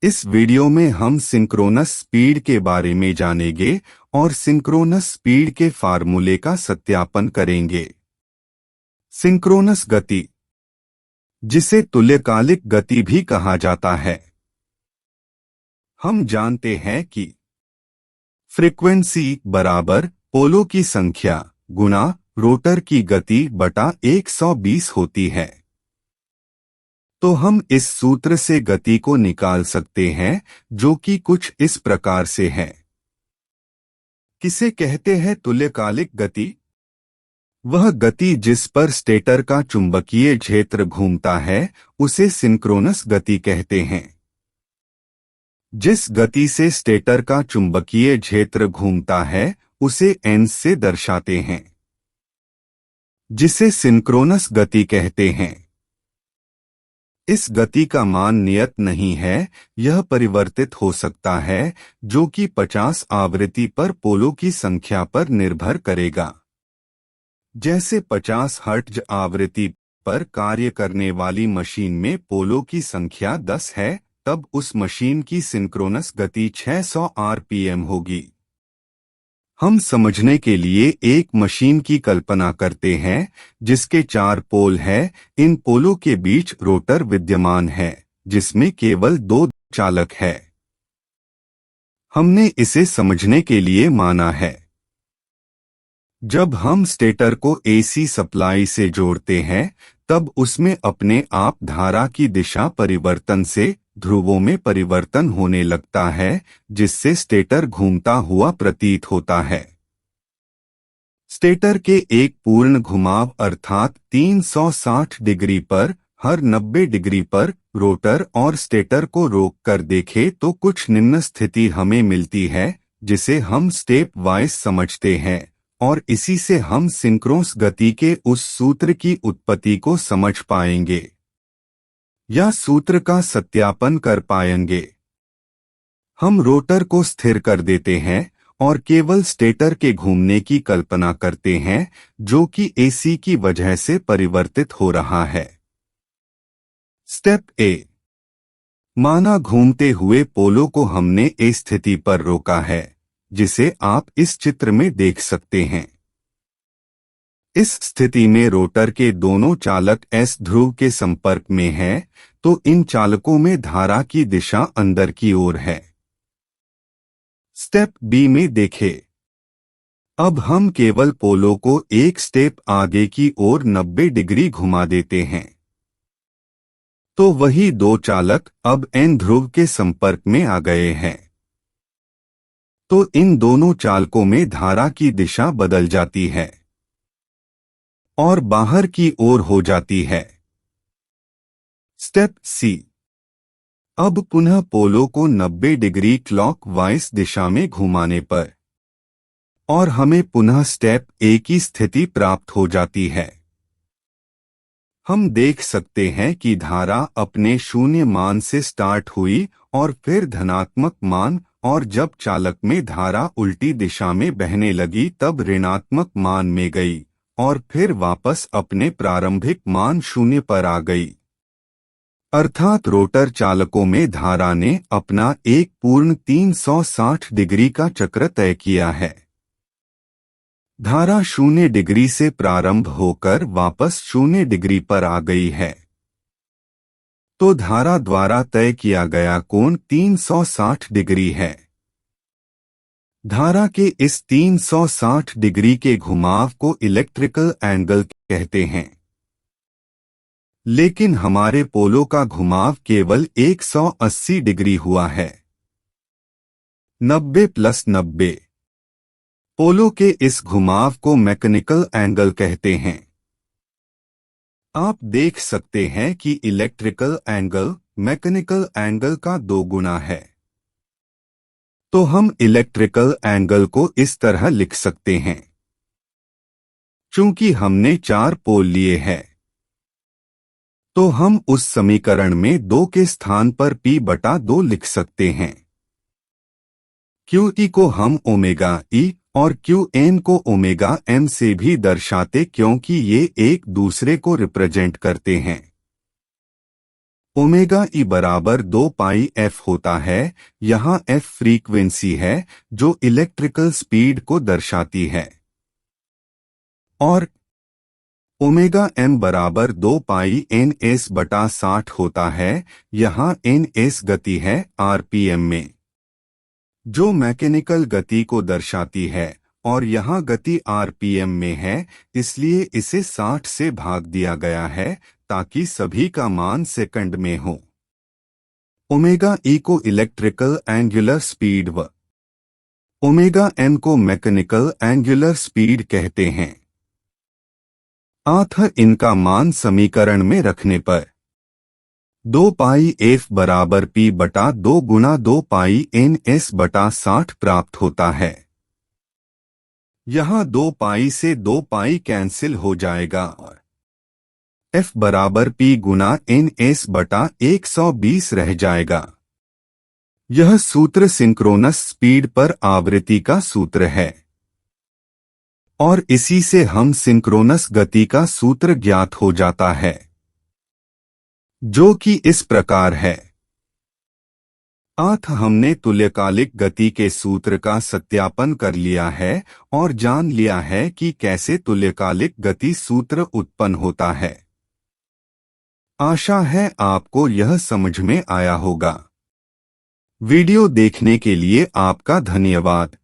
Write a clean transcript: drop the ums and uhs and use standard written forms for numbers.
इस वीडियो में हम सिंक्रोनस स्पीड के बारे में जानेंगे और सिंक्रोनस स्पीड के फार्मूले का सत्यापन करेंगे। सिंक्रोनस गति, जिसे तुल्यकालिक गति भी कहा जाता है। हम जानते हैं कि फ्रीक्वेंसी बराबर पोलों की संख्या गुना रोटर की गति बटा 120 होती है। तो हम इस सूत्र से गति को निकाल सकते हैं, जो कि कुछ इस प्रकार से है। किसे कहते हैं तुल्यकालिक गति? वह गति जिस पर स्टेटर का चुंबकीय क्षेत्र घूमता है, उसे सिंक्रोनस गति कहते हैं। जिस गति से स्टेटर का चुंबकीय क्षेत्र घूमता है, उसे n से दर्शाते हैं, जिसे सिंक्रोनस गति कहते हैं। इस गति का मान नियत नहीं है, यह परिवर्तित हो सकता है, जो कि 50 आवृत्ति पर पोलों की संख्या पर निर्भर करेगा। जैसे 50 हर्ट्ज आवृत्ति पर कार्य करने वाली मशीन में पोलों की संख्या 10 है, तब उस मशीन की सिंक्रोनस गति 600 आरपीएम होगी। हम समझने के लिए एक मशीन की कल्पना करते हैं, जिसके 4 पोल है। इन पोलों के बीच रोटर विद्यमान है, जिसमें केवल 2 चालक है। हमने इसे समझने के लिए माना है। जब हम स्टेटर को एसी सप्लाई से जोड़ते हैं, तब उसमें अपने आप धारा की दिशा परिवर्तन से ध्रुवों में परिवर्तन होने लगता है, जिससे स्टेटर घूमता हुआ प्रतीत होता है। स्टेटर के एक पूर्ण घुमाव अर्थात 360 डिग्री पर हर 90 डिग्री पर रोटर और स्टेटर को रोक कर देखें तो कुछ निम्न स्थिति हमें मिलती है, जिसे हम स्टेप वाइज समझते हैं, और इसी से हम सिंक्रोनस गति के उस सूत्र की उत्पत्ति को समझ पाएंगे या सूत्र का सत्यापन कर पाएंगे। हम रोटर को स्थिर कर देते हैं और केवल स्टेटर के घूमने की कल्पना करते हैं, जो कि एसी की वजह से परिवर्तित हो रहा है। स्टेप ए, माना घूमते हुए पोलों को हमने ए स्थिति पर रोका है, जिसे आप इस चित्र में देख सकते हैं। इस स्थिति में रोटर के दोनों चालक एस ध्रुव के संपर्क में हैं, तो इन चालकों में धारा की दिशा अंदर की ओर है। स्टेप बी में देखें। अब हम केवल पोलों को एक स्टेप आगे की ओर 90 डिग्री घुमा देते हैं, तो वही 2 चालक अब एन ध्रुव के संपर्क में आ गए हैं। तो इन दोनों चालकों में धारा की दिशा बदल जाती है और बाहर की ओर हो जाती है। स्टेप सी, अब पुनः पोलों को 90 डिग्री क्लॉकवाइज दिशा में घुमाने पर और हमें पुनः स्टेप ए की स्थिति प्राप्त हो जाती है। हम देख सकते हैं कि धारा अपने शून्य मान से स्टार्ट हुई और फिर धनात्मक मान, और जब चालक में धारा उल्टी दिशा में बहने लगी तब ऋणात्मक मान में गई और फिर वापस अपने प्रारंभिक मान 0 पर आ गई। अर्थात रोटर चालकों में धारा ने अपना एक पूर्ण 360 डिग्री का चक्र तय किया है। धारा 0 डिग्री से प्रारंभ होकर वापस 0 डिग्री पर आ गई है। तो धारा द्वारा तय किया गया कोण 360 डिग्री है। धारा के इस 360 डिग्री के घुमाव को इलेक्ट्रिकल एंगल कहते हैं। लेकिन हमारे पोलों का घुमाव केवल 180 डिग्री हुआ है। 90 + 90। पोलों के इस घुमाव को मैकेनिकल एंगल कहते हैं। आप देख सकते हैं कि इलेक्ट्रिकल एंगल मैकेनिकल एंगल का 2 गुना है। तो हम इलेक्ट्रिकल एंगल को इस तरह लिख सकते हैं। चूंकि हमने 4 पोल लिए हैं, तो हम उस समीकरण में 2 के स्थान पर P/2 लिख सकते हैं। QE को हम ओमेगा E और QN को ओमेगा M से भी दर्शाते, क्योंकि ये एक दूसरे को रिप्रेजेंट करते हैं। ओमेगा ई बराबर 2 पाई एफ होता है। यहाँ एफ फ्रीक्वेंसी है जो इलेक्ट्रिकल स्पीड को दर्शाती है और ओमेगा एम बराबर 2 पाई एन एस बटा 60 होता है। यहाँ एन एस गति है आरपीएम में जो मैकेनिकल गति को दर्शाती है और यहाँ गति आरपीएम में है, इसलिए इसे 60 से भाग दिया गया है ताकि सभी का मान सेकंड में हो। ओमेगा ई को इलेक्ट्रिकल एंगुलर स्पीड व ओमेगा एम को मैकेनिकल एंगुलर स्पीड कहते हैं। अतः इनका मान समीकरण में रखने पर 2 पाई एफ बराबर पी बटा 2 गुणा 2 पाई एन एस बटा 60 प्राप्त होता है। यहाँ 2 पाई से 2 पाई कैंसिल हो जाएगा और एफ बराबर पी गुना एन एस बटा 120 रह जाएगा। यह सूत्र सिंक्रोनस स्पीड पर आवृत्ति का सूत्र है और इसी से हम सिंक्रोनस गति का सूत्र ज्ञात हो जाता है जो कि इस प्रकार है। अतः हमने तुल्यकालिक गति के सूत्र का सत्यापन कर लिया है और जान लिया है कि कैसे तुल्यकालिक गति सूत्र उत्पन्न होता है। आशा है आपको यह समझ में आया होगा। वीडियो देखने के लिए आपका धन्यवाद।